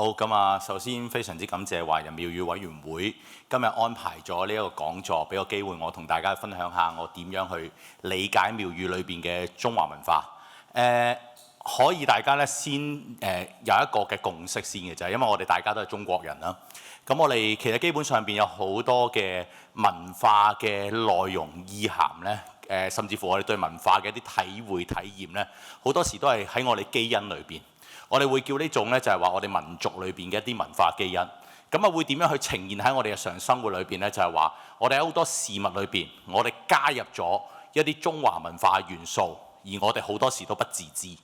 好，咁啊，首先非常之感謝華人廟宇委員會今日安排咗呢一個講座，俾個機會我同大家分享下我點樣去理解廟宇裏邊嘅中華文化。可以大家咧先有一個嘅共識先嘅就係，因為我哋大家都係中國人啦。咁我哋其實基本上邊有好多嘅文化嘅內容意涵咧，甚至乎我哋對文化嘅一啲體會體驗咧，好多時都係喺我哋基因裏邊。我哋會叫呢種咧就係話我哋民族裏邊嘅一啲文化基因。咁啊會點樣去呈現喺我哋日常生活裏邊咧？就係話我哋喺好多事物裏邊，我哋加入咗一啲中華文化元素，而我哋好多時都不自知。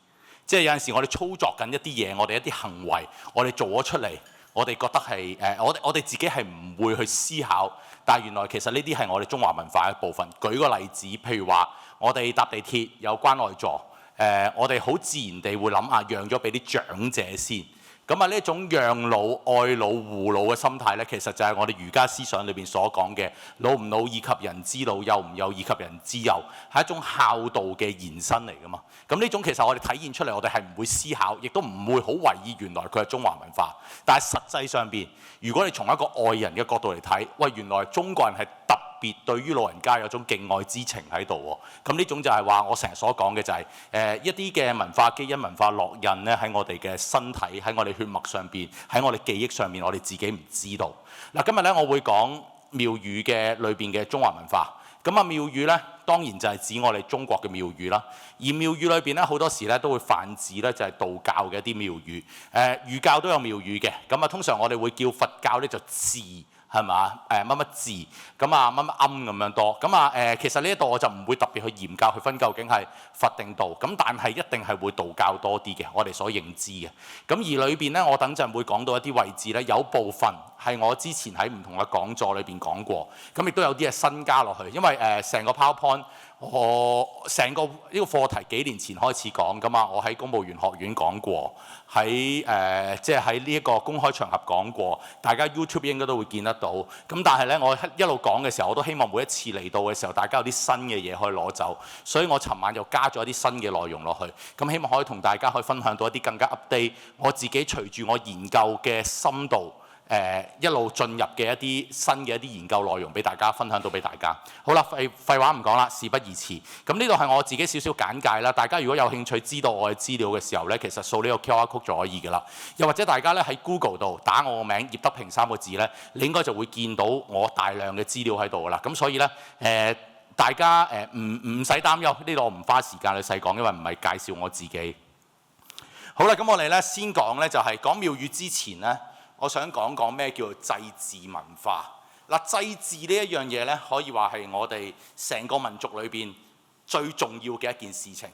即係有陣時我哋操作緊一啲嘢，我哋一啲行為，我哋做咗出嚟，我哋覺得係我哋自己係唔會去思考，但係原來其實呢啲係我哋中華文化嘅一部分。舉個例子，譬如話我哋搭地鐵有關愛座，我哋好自然地會諗下讓咗俾啲長者先。咁啊呢一種讓老、愛老、護老嘅心態咧，其實就係我哋儒家思想裏邊所講嘅老唔老以及人之老，幼唔幼以及人之幼，係一種孝道嘅延伸嚟噶嘛。咁呢種其實我哋體現出嚟，我哋係唔會思考，亦都唔會好懷疑原來佢係中華文化。但係實際上邊，如果你從一個外人嘅角度嚟睇，喂，原來中國人係特別對於老人家有種敬愛之情喺度喎。咁呢種就係話我成日所講嘅就係一啲嘅文化基因、文化烙印咧喺我哋嘅身體、喺我哋血脈上邊、喺我哋記憶上面，我哋自己唔知道。嗱，今日咧我會講廟宇嘅裏邊嘅中華文化。咁啊廟宇咧當然就係指我哋中國嘅廟宇啦。而廟宇裏邊咧好多時咧都會泛指咧就係道教嘅一啲廟宇。儒教都有廟宇嘅。咁啊通常我哋會叫佛教咧就寺。係嘛？乜乜字咁啊，乜乜庵咁樣多咁啊其實呢一度我就唔會特別去嚴格去分究竟係佛定道，咁但係一定係會道教多啲嘅，我哋所認知嘅。咁而裏邊咧，我等陣會講到一啲位置咧，有部分係我之前喺唔同嘅講座裏邊講過，咁亦都有啲係新加落去，因為成個 PowerPoint。我成個呢個課題幾年前開始講㗎嘛，我喺公務員學院講過，喺即係喺呢一個公開場合講過，大家 YouTube 應該都會見得到。咁但係咧，我一路講嘅時候，我都希望每一次嚟到嘅時候，大家有啲新嘅嘢可以攞走，所以我尋晚就加咗一啲新嘅內容落去，咁希望可以同大家可以分享到一啲更加 update，我自己隨住我研究嘅深度。一路進入嘅一啲新嘅一啲研究內容俾大家分享到俾大家。好啦，廢話唔講啦，事不宜遲。咁呢度係我自己少少簡介啦。大家如果有興趣知道我嘅資料嘅時候呢，其實掃呢個 QR code 就可以㗎啦。又或者大家呢喺 Google 度打我個名葉德平3個字呢，你應該就會見到我大量嘅資料喺度㗎啦。咁所以呢，大家唔使擔憂，呢度我唔花時間去細講，因為唔係介紹我自己。好啦，咁我哋呢先講呢，就係講廟宇之前呢。我想講講咩叫做祭祀文化。嗱，祭祀呢一樣嘢咧，可以話係我哋成個民族裏邊最重要嘅一件事情。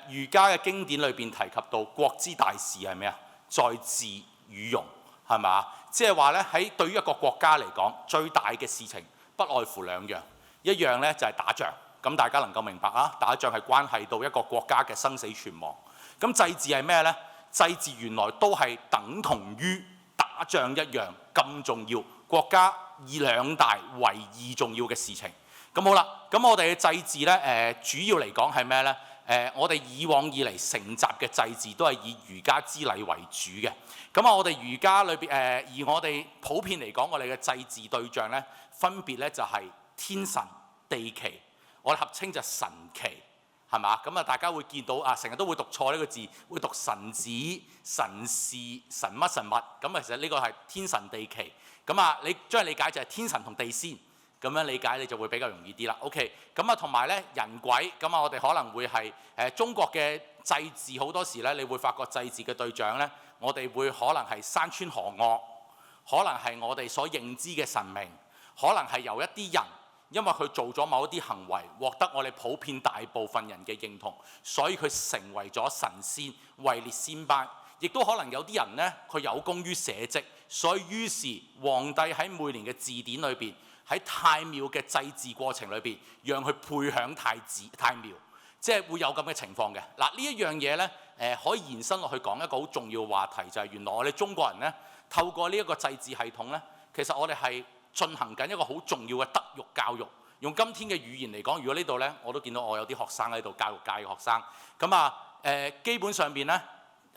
儒家嘅經典裏邊提及到國之大事係咩啊？在治與容，係咪？即係話咧喺對於一個國家嚟講，最大嘅事情不外乎兩樣，一樣咧就係打仗。咁大家能夠明白啊？打仗係關係到一個國家嘅生死存亡。咁祭祀係咩咧？祭祀原來都係等同於打仗一樣咁重要，國家以兩大為二重要嘅事情。咁好啦，咁我哋嘅祭祀咧，主要嚟講係咩咧？我哋以往以嚟承襲嘅祭祀都係以儒家之禮為主嘅。咁啊，我哋儒家裏邊而我哋普遍嚟講，我哋嘅祭祀對象咧，分別咧就係天神、地旗，我哋合稱就神旗。係嘛？咁啊，大家會見到啊，成日都會讀錯呢個字，會讀神子、神事、神乜神物。咁啊，其實呢個係天神地旗。咁啊，你將理解就係天神同地仙，咁樣理解你就會比較容易啲啦。OK。咁啊，同埋咧人鬼，咁啊，我哋可能會係中國嘅祭祀好多時咧，你會發覺祭祀嘅對象咧，我哋會可能係山川河岳，可能係我哋所認知嘅神明，可能係由一啲人。因為佢做咗某一啲行為，獲得我哋普遍大部分人嘅認同，所以佢成為咗神仙，位列仙班。亦都可能有啲人呢，佢有功於社稷，所以於是皇帝喺每年嘅字典裏邊，喺太廟嘅祭祀過程裏邊，讓佢配享太廟，即係會有咁嘅情況嘅。嗱，呢一樣嘢呢，可以延伸落去講一個好重要嘅話題，就係原來我哋中國人呢，透過呢一個祭祀系統呢，其實我哋係進行緊一個好重要嘅德育教育。用今天嘅語言嚟講，如果呢度呢，我都見到我有啲學生喺度，教育界嘅學生。咁啊，基本上邊呢，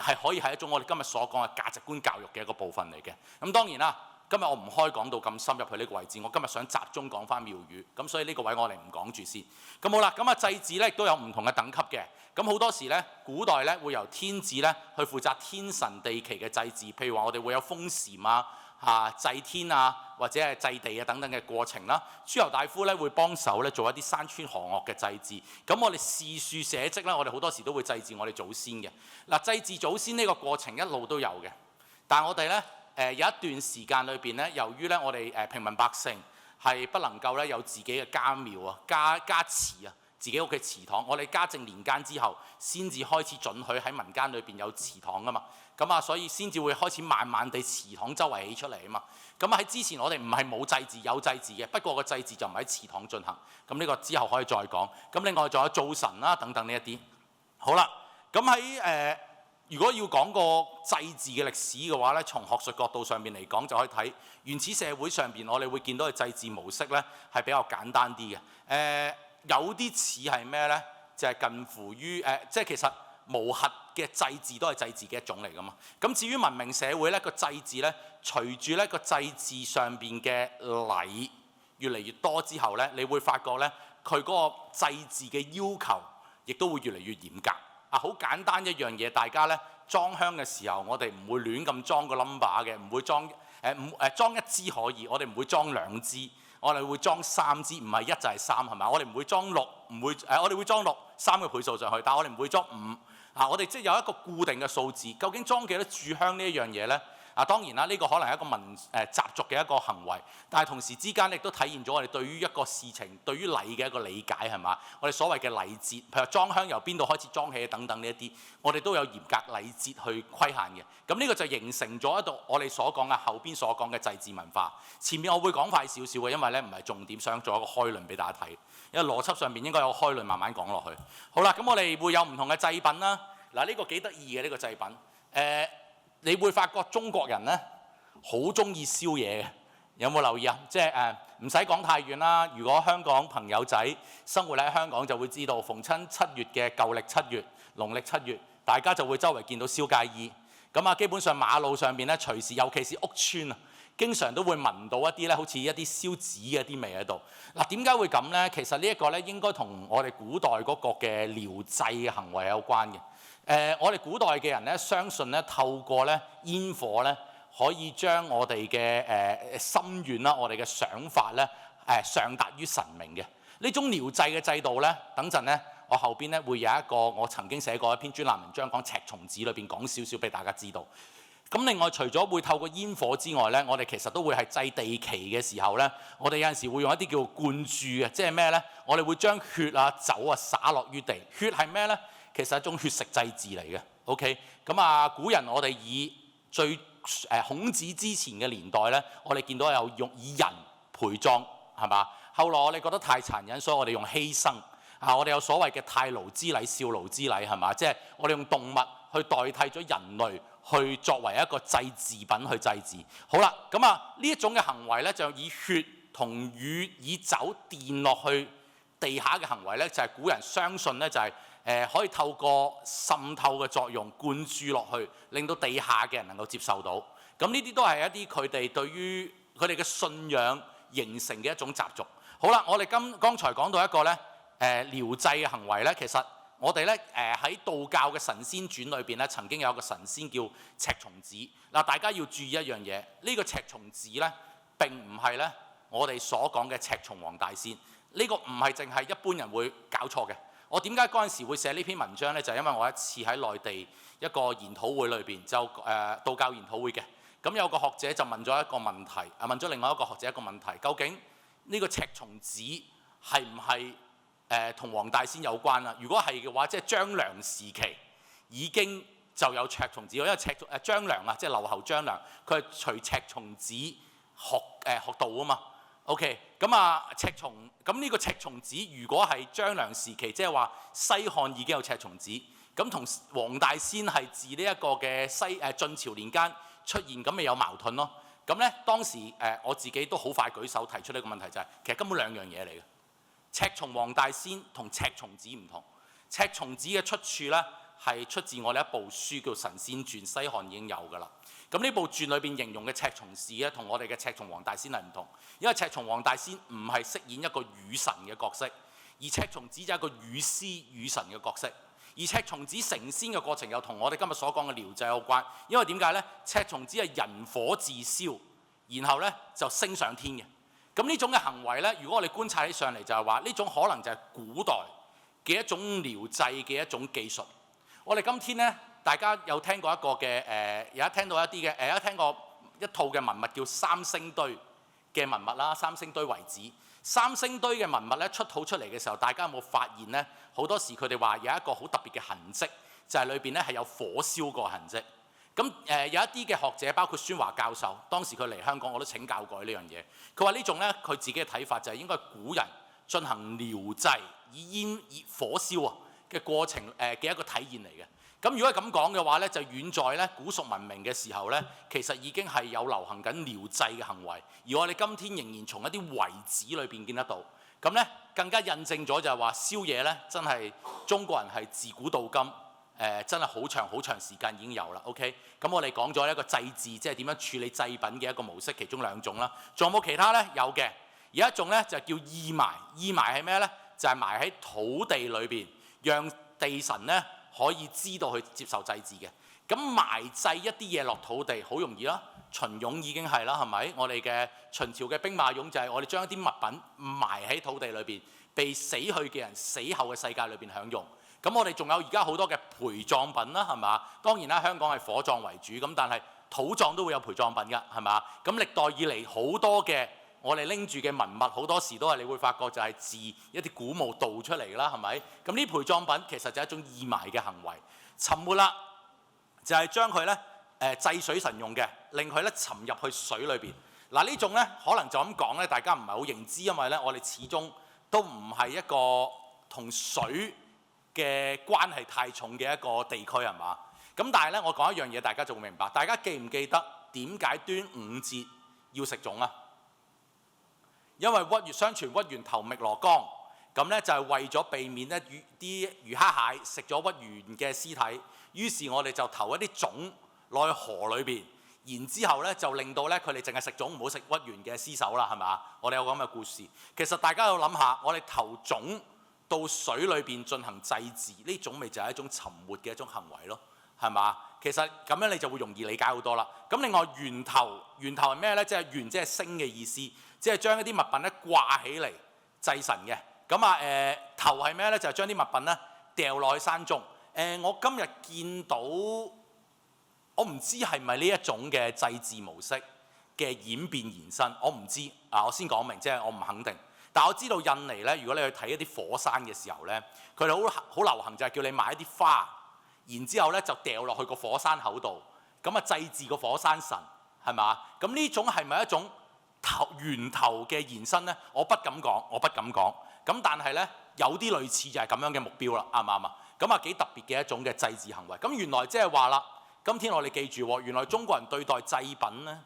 係可以係一種我哋今日所講嘅價值觀教育嘅一個部分嚟嘅。咁當然啦，今日我唔開講到咁深入去呢個位置，我今日想集中講翻廟宇，咁所以呢個位我哋唔講住先。咁好啦，咁啊祭祀咧亦都有唔同嘅等級嘅。咁好多時咧，古代咧會由天子咧去負責天神地旗嘅祭祀，譬如話我哋會有封禪啊、祭天啊，或者係祭地啊等等嘅過程啦。諸侯大夫咧會幫手咧做一啲山川河嶽嘅祭祀。咁我哋祀書社稷咧，我哋好多時都會祭祀我哋祖先嘅。嗱，祭祀祖先呢個過程一路都有嘅，但係我哋咧有一段時間裏邊咧，由於咧我哋平民百姓係不能夠咧有自己嘅家廟啊、家祠啊。自己屋企祠堂，我哋嘉靖年間之後先至開始准許喺民間裏邊有祠堂噶嘛，咁所以先至會開始慢慢地祠堂周圍起出嚟啊嘛。咁喺之前我哋唔係冇祭祀，有祭祀嘅，不過個祭祀就唔喺祠堂進行。咁呢個之後可以再講。咁另外仲有灶神啦等等呢一啲。好啦，咁喺如果要講個祭祀嘅歷史嘅話咧，從學術角度上面嚟講，就可以睇原始社會上邊我哋會見到嘅祭祀模式咧係比較簡單啲嘅。有啲似係咩呢？就係近乎於即係其實無核嘅祭祀都係祭祀嘅一種嚟噶嘛。咁至於文明社會呢個祭祀呢，隨住呢個祭祀上邊嘅禮越嚟越多之後呢，你會發覺呢，佢嗰個祭祀嘅要求亦都會越嚟越嚴格。好簡單一樣嘢，大家呢裝香嘅時候，我哋唔會亂咁裝個 number 嘅，唔會裝裝一支可以，我哋唔會裝兩支。我哋會裝3支，唔係1就係3，係咪？我哋唔會裝6，唔會我哋會裝6，3個倍數上去，但係我哋唔會裝5。我哋即係有一個固定嘅數字。究竟裝幾多炷香呢一樣嘢呢？當然啦，呢個可能係一個習俗嘅一個行為，但係同時之間亦都體現咗我哋對於一個事情、對於禮嘅一個理解係嘛？我哋所謂嘅禮節，譬如裝香由邊度開始裝起等等呢一啲，我哋都有嚴格禮節去規限嘅。咁呢個就形成咗一度我哋所講嘅後邊所講嘅祭祀文化。前面我會講快少少嘅，因為咧唔係重點，想做一個開論俾大家睇。因為邏輯上面應該有開論慢慢講落去。好啦，咁我哋會有唔同嘅祭品啦。嗱，呢個幾得意嘅呢個祭品。你會發覺中國人咧好中意燒嘢嘅，有冇留意啊？即係唔使講太遠啦。如果香港朋友仔生活喺香港，就會知道逢親7月嘅舊歷7月、農曆7月，大家就會周圍見到燒街衣。咁基本上馬路上邊咧，隨時尤其是屋邨啊，經常都會聞到一啲咧，好似一啲燒紙嘅啲味喺度。嗱，點解會咁咧？其實呢一個咧應該同我哋古代嗰個嘅療祭嘅行為有關嘅。我哋古代嘅人咧，相信咧透過咧煙火咧，可以將我哋嘅心願啦、我哋嘅想法咧上達於神明嘅。呢種療祭嘅制度咧，等陣咧我後邊咧會有一個我曾經寫過一篇專欄文章講赤松子裏邊講少少俾大家知道。咁另外除咗會透過煙火之外咧，我哋其實都會係祭地旗嘅時候咧，我哋有陣時會用一啲叫灌注嘅，即係咩咧？我哋會將血啊、酒啊灑落於地。血係咩咧？其實係一種血食祭祀嚟嘅。OK， 咁古人我哋以最孔子之前嘅年代咧，我哋見到有用以人陪葬係嘛？後來我哋覺得太殘忍，所以我哋用犧牲。我哋有所謂嘅太奴之禮、少奴之禮係嘛？即係我哋用動物去代替咗人類，去作為一個祭祀品去祭祀。好啦，咁呢一種嘅行為咧，就以血同以酒奠落去地下嘅行為咧，就係古人相信咧就係可以透過滲透嘅作用灌注落去，令到地下嘅人能夠接受到。咁呢啲都係一啲佢哋對於佢哋嘅信仰形成嘅一種習俗。好啦，我哋剛才講到一個咧療祭嘅行為咧，其實我哋咧喺道教嘅神仙傳裏邊咧，曾經有一個神仙叫赤松子。嗱，大家要注意一樣嘢，呢個赤松子咧並唔係咧我哋所講嘅赤松黃大仙。呢個唔係淨係一般人會搞錯嘅。我點解嗰陣時會寫呢篇文章呢？就係因為我一次喺內地一個研討會裏邊，就道教研討會嘅。咁有個學者就問咗一個問題，問咗另外一個學者一個問題，究竟呢個赤松子係唔係同黃大仙有關啊？如果係嘅話，即係張良時期已經就有赤松子，因為張良啊，即係劉侯張良，佢係隨赤松子學道啊嘛。OK， 咁呢個赤松子如果係張良時期，即係話西漢已經有赤松子，咁同黃大仙係自呢一個嘅晉朝年間出現，咁咪有矛盾咯。咁咧當時我自己都好快舉手提出呢個問題，就係其實根本兩樣嘢嚟嘅。赤松黃大仙同赤松子唔同，赤松子嘅出處咧係出自我哋一部書叫《神仙傳》，西漢已經有㗎啦。咁呢部傳裏邊形容嘅赤松氏咧，同我哋嘅赤松皇大仙係唔同，因為赤松皇大仙唔係飾演一個雨神嘅角色，而赤松子就係一個雨師雨神嘅角色。而赤松子成仙嘅過程又同我哋今日所講嘅療祭有關，因為點解呢？赤松子係人火自燒，然後呢就升上天嘅。咁呢種嘅行為呢，如果我哋觀察起上嚟就係話，呢種可能就係古代嘅一種療祭嘅一種技術。我哋今天呢，大家有聽過一個嘅有聽到一啲嘅有聽過一套嘅文物叫三星堆嘅文物啦，三星堆遺址。三星堆嘅文物咧出土出嚟嘅時候，大家有冇發現呢？好多時佢哋話有一個好特別嘅痕跡，就係裏邊咧係有火燒過痕跡。咁有一啲嘅學者，包括孫華教授，當時佢嚟香港，我都請教過呢樣嘢。佢話呢種咧，佢自己嘅睇法就係應該係古人進行療祭以火燒啊嘅過程嘅一個體現嚟嘅。咁如果係咁講嘅話咧，就遠在咧古蜀文明嘅時候咧，其實已經係有流行緊療祭嘅行為，而我哋今天仍然從一啲遺址裏邊見得到。咁咧更加印證咗就係話燒嘢咧，真係中國人係自古到今真係好長好長時間已經有啦。OK， 咁我哋講咗一個祭祀，即係點樣處理祭品嘅一個模式，其中兩種啦。仲有冇其他咧？有嘅，有一種咧就叫意埋。意埋係咩咧？就係埋喺土地裏邊，讓地神咧可以知道去接受祭祀嘅。咁埋祭一啲嘢落土地好容易啦，秦俑已經係啦，係咪？我哋嘅秦朝嘅兵馬俑就係我哋將一啲物品埋喺土地裏邊，被死去嘅人死後嘅世界裏邊享用。咁我哋仲有而家好多嘅陪葬品啦，係嘛？當然啦，香港係火葬為主，咁但係土葬都會有陪葬品㗎，係嘛？咁歷代以嚟好多嘅我哋拎住嘅文物，好多時都係你會發覺就係自一啲古墓盜出嚟啦，係咪？咁呢陪葬品其實就係一種意埋嘅行為，沉沒啦，就係將佢咧祭水神用嘅，令佢咧沉入去水裏邊。嗱呢種咧可能就咁講咧，大家唔係好認知，因為咧我哋始終都唔係一個同水嘅關係太重嘅一個地區，係嘛？咁但係咧，我講一樣嘢，大家就會明白。大家記唔記得點解端午節要食粽啊？因為相傳屈原投汨羅江，咁咧就係為咗避免咧啲魚蝦蟹食咗屈原嘅屍體，於是我哋就投一啲粽落去河裏邊，然之後咧就令到咧佢哋淨係食粽，唔好食屈原嘅屍首啦，係嘛？我哋有咁嘅故事。其實大家要諗下，我哋投粽到水裏邊進行祭祀，呢種咪就係一種沉沒嘅一種行為咯，係嘛？其實咁樣你就會容易理解好多啦。咁另外源頭係咩咧？即係源即係升嘅意思，即係將一啲物品咧掛起嚟祭神嘅。咁頭係咩咧？就係將啲物品咧掉落去山中。我今日見到，我唔知係咪呢一種嘅祭祀模式嘅演變延伸，我唔知。我先講明，即係我唔肯定。但我知道印尼咧，如果你去睇一啲火山嘅時候咧，佢哋好流行就係叫你買一啲花，然之後咧就掉落去個火山口度，咁啊祭祀個火山神，係嘛？咁呢種係咪一種源頭嘅延伸咧？我不敢講。咁但係咧有啲類似就係咁樣嘅目標啦，啱唔啱啊？咁幾特別嘅一種嘅祭祀行為。咁原來即係話啦，今天我哋記住，原來中國人對待祭品咧，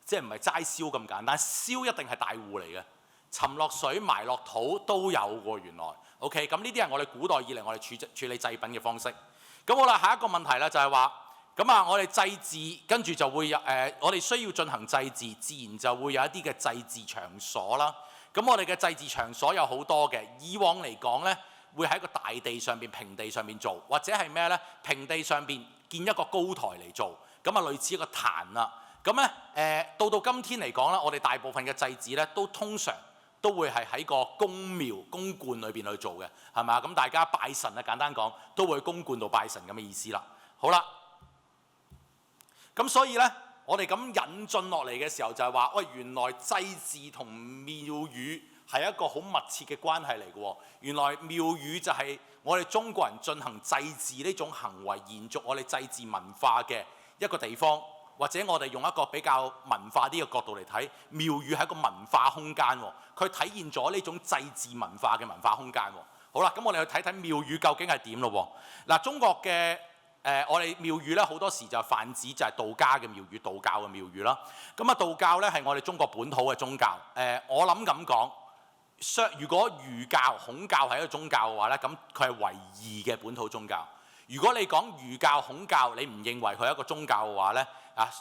即係唔係齋燒咁簡單，燒一定係大戶嚟嘅。沉落水埋落土都有喎，原來 OK。咁呢啲係我哋古代以嚟我哋處理祭品嘅方式。咁好啦，下一個問題咧就係話，咁我哋祭祀跟住就會有我哋需要進行祭祀，自然就會有一啲嘅祭祀場所啦。咁我哋嘅祭祀場所有好多嘅，以往嚟講咧會喺個大地上邊、平地上邊做，或者係咩咧？平地上邊建一個高台嚟做，咁類似一個壇啦。咁咧到今天嚟講咧，我哋大部分嘅祭祀咧都通常都會係喺個宮廟、宮觀裏邊去做嘅，係咪啊？咁大家拜神啊，簡單講都會去宮觀度拜神咁嘅意思啦。好啦，咁所以咧，我哋咁引進落嚟嘅時候就係話，喂，原來祭祀同廟宇係一個好密切嘅關係嚟嘅喎。原來廟宇就係我哋中國人進行祭祀呢種行為，延續我哋祭祀文化嘅一個地方。或者我哋用一個比較文化啲嘅角度嚟睇，廟宇係一個文化空間，佢體現咗呢種祭祀文化嘅文化空間。好啦，咁我哋去睇睇廟宇究竟係點咯。嗱，中國嘅我哋廟宇咧好多時就泛指就係道家嘅廟宇、道教嘅廟宇啦。咁道教咧係我哋中國本土嘅宗教。我諗咁講，如果儒教、孔教係一個宗教嘅話咧，咁佢係唯二嘅本土宗教。如果你講儒教、孔教，你唔認為佢係一個宗教嘅話呢，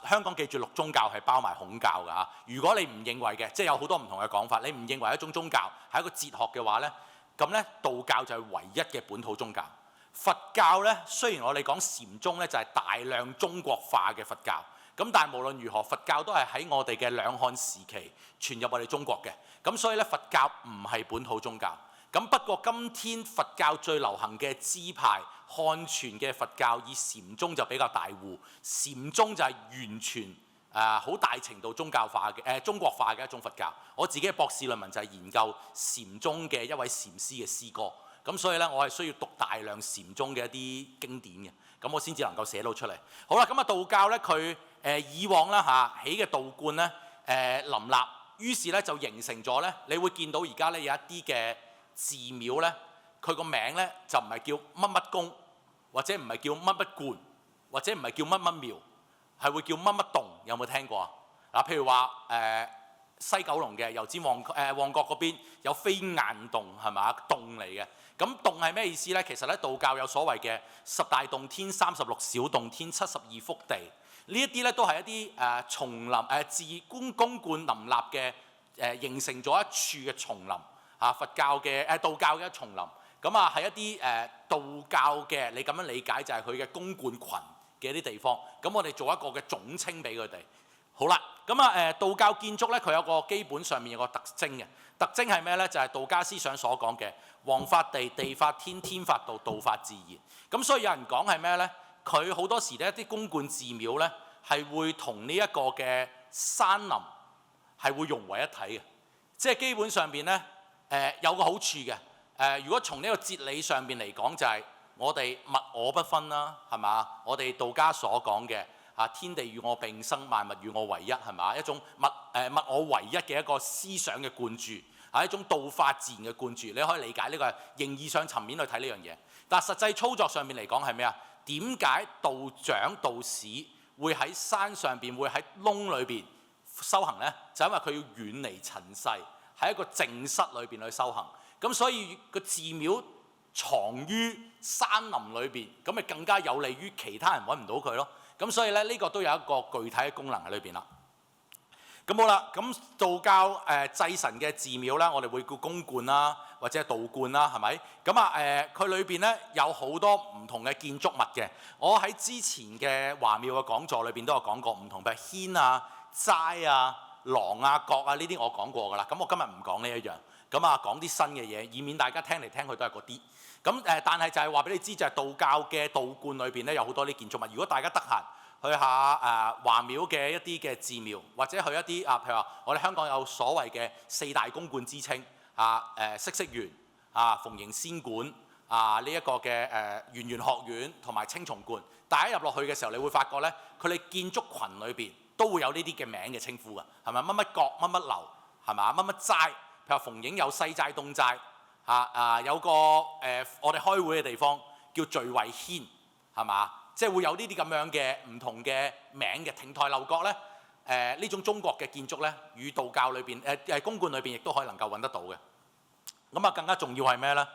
香港記住六宗教係包埋孔教㗎嚇。如果你唔認為嘅，即係有好多唔同嘅講法，你唔認為一種宗教係一個哲學嘅話呢，咁呢道教就係唯一嘅本土宗教。佛教呢，雖然我哋講禪宗呢，就係大量中國化嘅佛教，咁但係無論如何，佛教都係喺我哋嘅兩漢時期傳入我哋中國嘅，咁所以呢，佛教唔係本土宗教。咁不過今天佛教最流行嘅支派漢傳嘅佛教，以禪宗就比較大戶，禪宗就係完全好大程度宗教化嘅中國化嘅一種佛教。我自己嘅博士論文就係研究禪宗嘅一位禪師嘅詩歌，咁所以呢，我係需要讀大量禪宗嘅一啲經典嘅，咁我先至能夠寫到出嚟。好啦，咁啊道教呢，佢以往啦起嘅道觀呢，林立，於是呢就形成咗呢，你會見到而家呢有一啲嘅寺廟呢，佢個名呢就唔係叫乜乜宮，或者唔係叫乜乜觀，或者唔係叫乜乜廟，係會叫乜乜洞。有冇聽過啊？嗱，譬如話西九龍嘅油尖旺角嗰邊有飛雁洞係咪？洞嚟嘅。咁洞係咩意思呢？其實咧道教有所謂嘅十大洞天、36小洞天、72福地，呢一啲咧都係一啲叢林自公灌林立嘅形成咗一處嘅叢林。佛教嘅道教嘅一叢林，咁啊係一啲道教嘅，你咁樣理解就係佢嘅公灌群嘅一啲地方。咁我哋做一個嘅總稱俾佢哋。好啦，咁道教建築咧，佢有個基本上面有個特徵嘅，特徵係咩咧？就係道家思想所講嘅王法地，地法天，天法道，道法自然。咁所以有人講係咩咧？佢好多時咧啲公灌寺廟咧係會同呢一個嘅山林係會融為一體嘅，即係基本上邊咧。有個好處嘅，如果從呢個哲理上邊嚟講，就係我哋物我不分啦，係嘛？我哋道家所講嘅天地與我並生，萬物與我為一，係嘛？一種物我為一嘅一個思想嘅灌注，係一種道法自然嘅灌注。你可以理解呢個係形意上層面去睇呢樣嘢，但係實際操作上面嚟講係咩啊？點解道長道士會喺山上邊會喺窿裏邊修行呢？就因為佢要遠離塵世。喺一個靜室裏邊去修行，咁所以個寺廟藏於山林裏邊，咁咪更加有利於其他人揾唔到佢咯。咁所以咧，呢個都有一個具體嘅功能喺裏邊啦。咁好啦，咁道教祭神嘅寺廟啦，我哋會叫公觀啦，或者係道觀啦，係咪？咁佢裏邊咧有好多唔同嘅建築物嘅。我喺之前嘅華廟嘅講座裏邊都有講過唔同，譬如軒啊、齋啊、廊啊、角啊呢啲我講過㗎啦，咁我今日唔講呢一樣，咁講啲新嘅嘢，以免大家聽嚟聽去都係嗰啲。咁但係就係話俾你知，就係道教嘅道觀裏邊咧有好多啲建築物。如果大家得閒去下華廟嘅一啲嘅寺廟，或者去一啲譬如話我哋香港有所謂嘅四大公觀之稱嗇色園蓬瀛仙館呢一個嘅圓玄學院同埋青松觀，大家入落去嘅時候，你會發覺咧，佢哋建築群裏邊都會有呢啲嘅名嘅稱呼㗎，係咪？乜乜閣、乜乜樓，係嘛？乜乜齋，譬如話蓬瀛有西齋、東齋，有個我哋開會嘅地方叫聚慧軒，係嘛？即係會有呢啲咁樣嘅唔同嘅名嘅亭台樓閣咧，呢種中國嘅建築咧，與道教裏邊公觀裏邊亦都可以能夠揾得到嘅。咁更加重要係咩咧？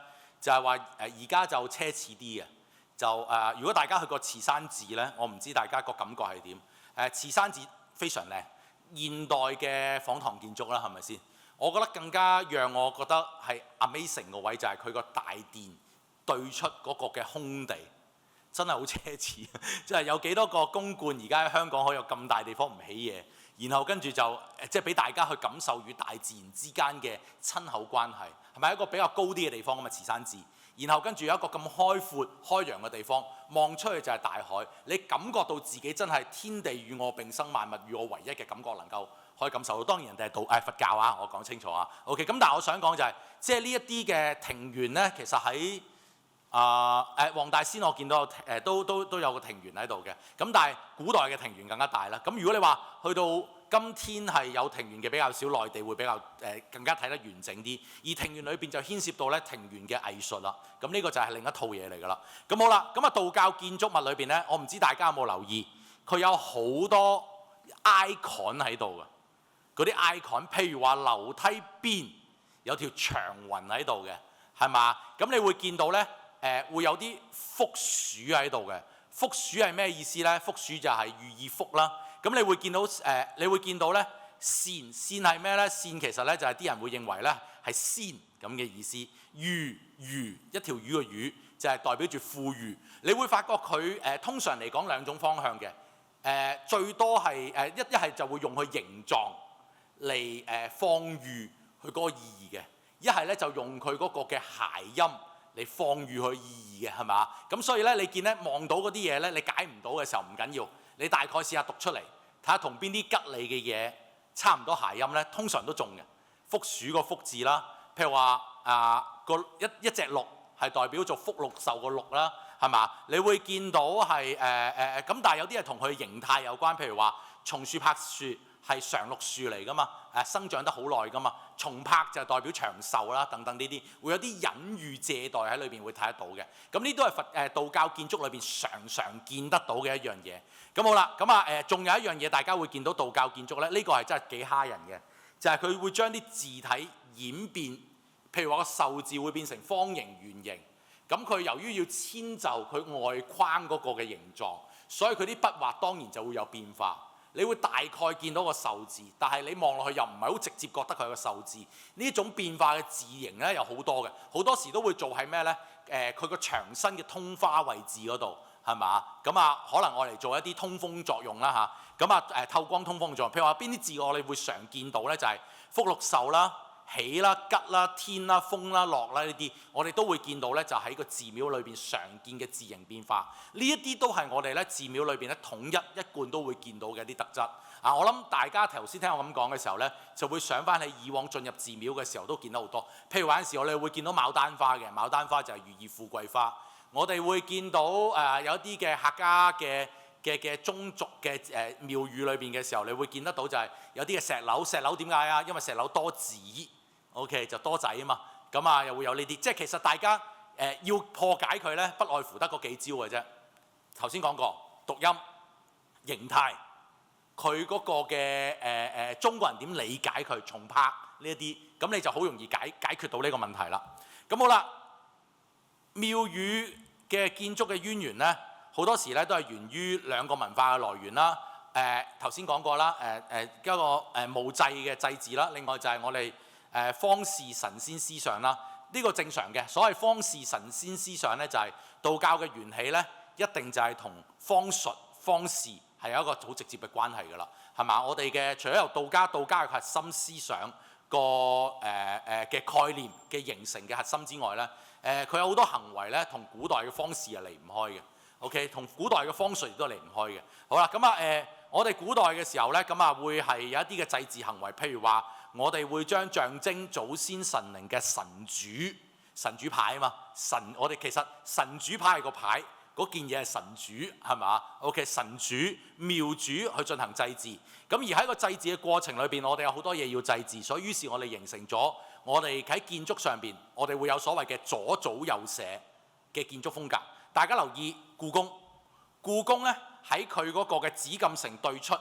就係話而家就奢侈啲嘅，就如果大家去過慈山寺咧，我唔知大家個感覺係點？慈山寺非常靚，現代嘅仿唐建築啦，係咪先？我覺得更加讓我覺得係 amazing 個位就係佢個大殿對出嗰個嘅空地，真係好奢侈。即係有幾多個公觀而家喺香港可以有咁大地方唔起嘢，然後跟住就即係俾大家去感受與大自然之間嘅親厚關係，係咪一個比較高啲嘅地方咁啊？慈山寺。然後跟住有一個咁開闊開揚嘅地方，望出去就係大海，你感覺到自己真係天地與我並生，萬物與我為一嘅感覺，能夠可以感受到。當然人哋係佛教啊，我講清楚啊。OK， 咁但係我想講就係，即係呢一啲嘅庭園咧，其實喺黃大仙我見到都有個庭園喺度嘅。咁但係古代嘅庭園更加大啦。咁如果你話去到今天係有庭園嘅比較少，內地會比較更加睇得完整啲。而庭園裏邊就牽涉到咧庭園嘅藝術啦。咁呢個就係另一套嘢嚟㗎啦。咁好啦，咁道教建築物裏邊咧，我唔知大家有冇留意，佢有好多 icon 喺度㗎。嗰啲 icon， 譬如話樓梯邊有條長雲喺度嘅，係嘛？咁你會見到咧會有啲福鼠喺度嘅。福鼠係咩意思咧？福鼠就係寓意福啦。咁你會見到咧善係咩咧？善其實咧就係啲人會認為咧係仙咁嘅意思。魚一條魚嘅魚就係代表住富裕。你會發覺佢通常嚟講兩種方向嘅。最多係一係就會用佢形狀嚟放喻佢嗰個意義嘅，一係咧就用佢嗰個嘅諧音嚟放喻佢意義嘅，係嘛？咁所以咧，你見咧望到嗰啲嘢咧，你解唔到嘅時候唔緊要，你大概試下讀出嚟，睇下同邊啲吉利嘅嘢差唔多諧音咧，通常都中嘅。福鼠個福字啦，譬如話一隻鹿係代表做福祿壽個鹿啦。係嘛？你會見到係咁，但係有啲係同佢形態有關，譬如話松樹柏樹係常綠樹嚟㗎嘛，生長得好耐㗎嘛，松柏就代表長壽啦，等等呢啲會有啲隱喻借代喺裏邊會睇得到嘅。咁呢都係道教建築裏邊常見得到嘅一樣嘢。咁好啦，咁仲有一樣嘢大家會見到道教建築咧，呢個係真係幾蝦人嘅，就係佢會將啲字體演變，譬如話個壽字會變成方形、圓形。咁佢由於要遷就佢外框嗰個嘅形狀，所以佢啲筆畫當然就會有變化。你會大概見到個壽字，但係你望落去又唔係好直接覺得佢係個壽字。呢種變化嘅字形咧有好多嘅，好多時都會做係咩咧？佢個牆身嘅通花位置嗰度係嘛？咁可能我嚟做一啲通風作用啦嚇。咁透光通風作用，譬如話邊啲字我哋會常見到咧，就係福祿壽啦。喜啦、吉啦、天啦、風啦、樂啦呢啲，我哋都會見到咧，就喺個寺廟裏邊常見嘅字形變化。呢一啲都係我哋咧寺廟裏邊咧統一貫都會見到嘅一啲特質。我諗大家頭先聽我咁講嘅時候咧，就會想翻起以往進入寺廟嘅時候都見到好多。譬如話有陣時我哋會見到牡丹花嘅，牡丹花就係寓意富貴花。我哋會見到有一啲嘅客家嘅宗族嘅廟宇裏邊嘅時候，你會見得到就係有啲嘅石樓點解啊？因為石樓多子。OK 就多仔啊嘛，咁又會有呢啲，即係其實大家要破解佢咧，不外乎得嗰幾招嘅啫。頭先講過讀音、形態，佢嗰個嘅中國人點理解佢重拍呢一啲，咁你就好容易解決到呢個問題啦。咁好啦，廟宇嘅建築嘅淵源咧，好多時咧都係源於兩個文化嘅來源啦。頭先講過啦，一個墓祭嘅祭祀啦，另外就係我哋方士神仙思想啦，呢個正常嘅。所謂方士神仙思想咧，就係道教嘅緣起咧，一定就係同方術、方士係有一個好直接嘅關係㗎啦，係嘛？我哋嘅除咗由道家嘅核心思想個嘅概念嘅形成嘅核心之外咧，佢有好多行為咧，同古代嘅方士係離唔開嘅。OK， 同古代嘅方術亦都離唔開嘅。好啦，咁我哋古代嘅時候咧，會係有一啲嘅祭祀行為，譬如話，我哋會將象徵祖先神靈嘅神主牌啊嘛，我哋其實神主牌係個牌，嗰件嘢係神主係嘛 ？OK， 神主廟主去進行祭祀，咁而喺個祭祀嘅過程裏邊，我哋有好多嘢要祭祀，所以於是我哋形成咗我哋喺建築上邊，我哋會有所謂嘅左祖右社嘅建築風格。大家留意故宮咧喺佢嗰個嘅紫禁城對出，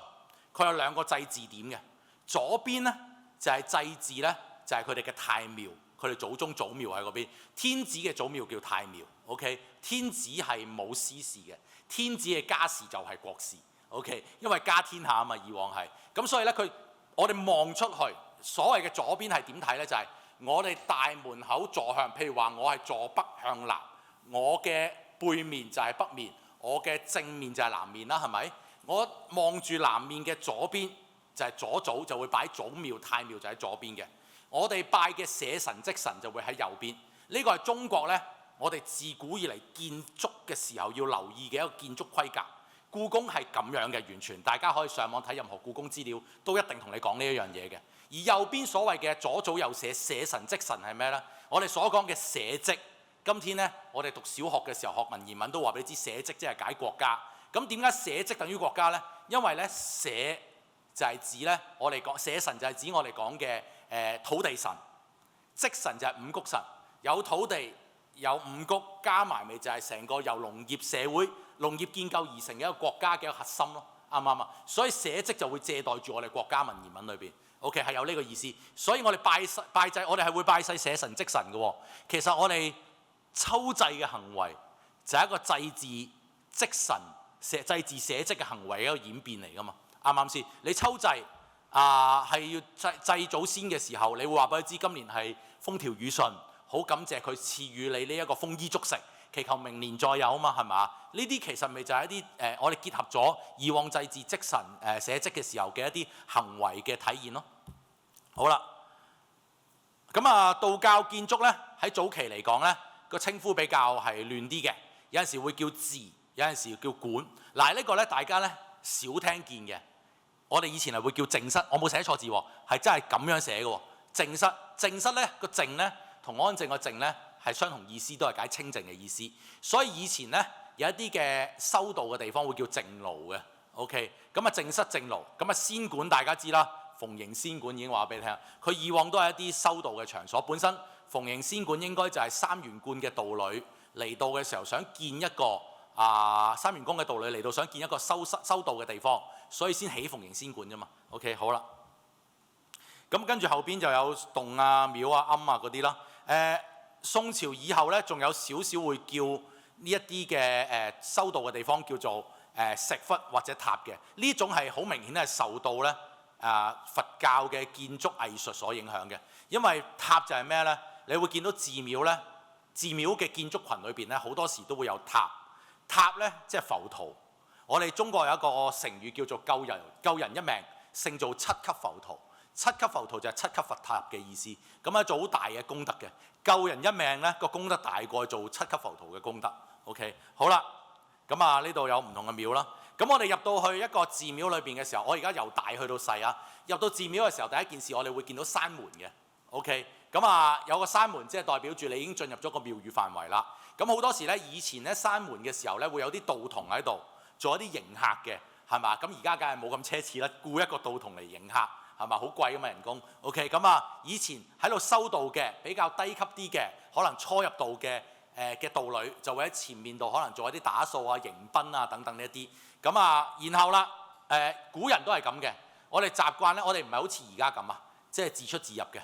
佢有兩個祭祀點嘅，左邊咧。就係祭祀咧，就係佢哋嘅太廟，佢哋祖宗祖廟喺嗰邊。天子嘅祖廟叫太廟 ，OK。天子係冇私事嘅，天子嘅家事就係國事 ，OK。因為家天下啊嘛，以往係。咁所以咧，我哋望出去，所謂嘅左邊係點睇咧？就係我哋大門口坐向，譬如話我係坐北向南，我嘅背面就係北面，我嘅正面就係南面啦，係咪？我望住南面嘅左邊。就係左祖就會擺祖廟、太廟就喺左邊嘅，我哋拜嘅社神職神就會喺右邊。呢個係中國咧，我哋自古以嚟建築嘅時候要留意嘅一個建築規格。故宮係咁樣嘅，完全大家可以上網睇任何故宮資料，都一定同你講呢一樣嘢嘅。而右邊所謂嘅左祖右社社神職神係咩咧？我哋所講嘅社稷，今天咧我哋讀小學嘅時候學文言文都話俾你知，社稷即係解國家。咁點解社稷等於國家咧？因為咧社就係指咧，我哋講社神就係指我哋講嘅土地神，職神就係五穀神，有土地有五穀加埋，咪就係成個由農業社會、農業建構而成嘅一個國家嘅一個核心咯，啱唔啱啊？所以社稷就會借代住我哋國家文言文裏邊 ，OK 係有呢個意思。所以我哋拜祭，我哋係會拜祭社神職神嘅喎。其實我哋抽祭嘅行為就係一個祭祀祭神、祭祀社稷嘅行為嘅一個演變嚟㗎嘛，啱唔啱先？你抽祭係要祭祖先嘅時候，你會話俾佢知今年係風調雨順，好感謝佢賜予你呢一個豐衣足食，祈求明年再有啊嘛，係嘛？呢啲其實咪就係一啲我哋結合咗以往祭祀祭神社稷嘅時候嘅一啲行為嘅體現咯。好啦，咁道教建築咧喺早期嚟講咧個稱呼比較係亂啲嘅，有陣時會叫寺，有陣時叫館。嗱呢個咧大家咧少聽見嘅，我哋以前係會叫靜室，我冇寫錯字喎，係真係咁樣寫嘅喎。靜室咧個靜咧同安靜個靜咧係相同意思，都係解清靜嘅意思。所以以前咧有一啲嘅修道嘅地方會叫靜爐嘅。OK， 咁靜室靜爐，咁仙館大家知啦。蓬瀛仙館已經話俾你聽，佢以往都係一啲修道嘅場所。本身蓬瀛仙館應該就係三元觀嘅道侶嚟到嘅時候，想建一個三元宮嘅道侶嚟到想建一個修道嘅地方，所以先起蓬瀛仙館啫嘛。OK， 好啦，咁跟住後邊就有洞啊、廟啊、庵啊嗰啲啦。宋朝以後咧，仲有少少會叫呢一啲嘅修道嘅地方叫做石窟或者塔嘅。呢種係好明顯係受到咧佛教嘅建築藝術所影響嘅，因為塔就係咩呢？你會見到寺廟呢，寺廟嘅建築群裏邊咧，好多時都會有塔。塔呢，即係浮屠。我哋中國有一個成語叫做救人一命，勝造七級浮屠。七級浮屠就係七級佛塔嘅意思。咁係做好大嘅功德嘅，救人一命呢個功德大過做七級浮屠嘅功德。OK， 好啦，咁呢度有唔同嘅廟啦。咁我哋入到去一個寺廟裏邊嘅時候，我而家由大去到細啊。入到寺廟嘅時候，第一件事我哋會見到山門嘅。OK， 咁有個山門，即係代表住你已經進入咗個廟宇範圍啦。咁好多時咧，以前咧山門嘅時候咧，會有啲道童喺度做一啲迎客嘅，係嘛？咁而家梗係冇咁奢侈啦，僱一個道童嚟迎客，係嘛？好貴㗎嘛人工。OK， 咁以前喺度修道嘅比較低級啲嘅，可能初入道嘅道侶就會喺前面度可能做一啲打掃啊、迎賓啊等等呢一啲。咁然後啦，古人都係咁嘅。我哋習慣咧，我哋唔係好似而家咁即係自出自入嘅。